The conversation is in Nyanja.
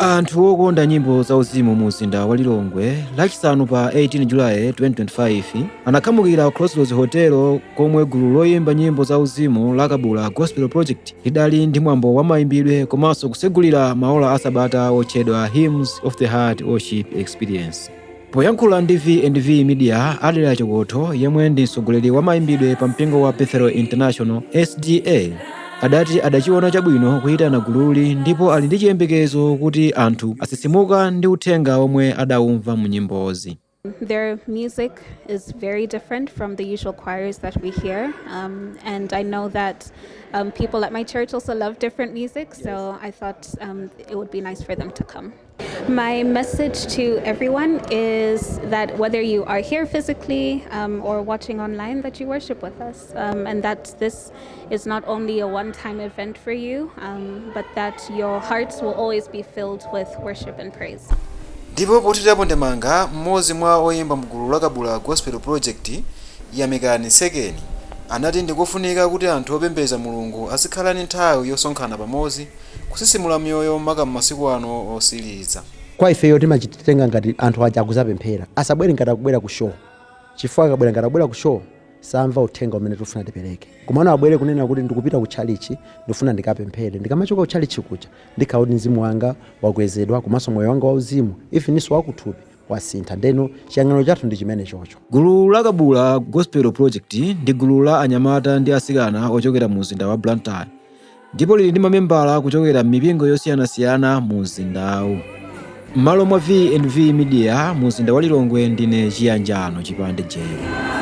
Anthu okonda nyimbo zauzimu mu mzinda wa Lilongwe lachisanu pa 18 Julayi 2025 anakhamukira Crossroads Hotel komwe gulu loyimba nyimbo zauzimu la Kabula Gospel Project lidali ndi mwambo wa mayimbidwe komanso kusegulira maola asabata otchedwa Hymns of the Heart Worship Experience. Poyankhula ndi V&V Media, Adela Chokotho yemwe ndi mtsogoleri wa mayimbidwe pa mpingo wa Bethel International SDA adati adachiona chabwino kuyitana gululi ndipo ali ndi chiyembekezo kuti anthu asisimuka ndi uthenga omwe adawumva mu nyimbozi. Their music is very different from the usual choirs that we hear, and I know that people at my church also love different music, so I thought it would be nice for them to come. My message to everyone is that whether you are here physically or watching online, that you worship with us, and that this is not only a one-time event for you, but that your hearts will always be filled with worship and praise. Ndipo potitapo ndemanga mmodzi mwa oyimba mgulu la Kabula Gospel Project Yamikani Sekeni anati ndikofunika kuti anthu opembeza Mulungu azikhala ndi nthawi yosonkhana pamodzi kusisimula mioyo maka m'masiku ano osiriza. Kwa ifeyo timachitenga ngati anthu aja akuzapemphera asabwere ngati akubwera ku show, chifukwa akabwera ngati akubwera ku show samva uthenga umene tufuna tipereke. Komano abwere kunena kuti ndikupita ku chalichi ndifuna ndikapemphere, ndikamachoka ku chalichi kuja ndikhaudi mzimu wanga wakwezedwa komanso moyo wanga wauzimu ifiniso wakuthupi wasintha, ndeno chiyang'ano chathu ndi chimene chocho. Gulu la Kabula Gospel Project ndi gulu la anyamata ndi asikana ochokera mu mzinda wa Blantyre ndipo lili ndi mamembala kuchokera m'mipingo yosiyanasiyana mu mzindawu. M'malo mwa V&V Media mu mzinda wa Lilongwe ndine Chiyanjano Chipande Jero.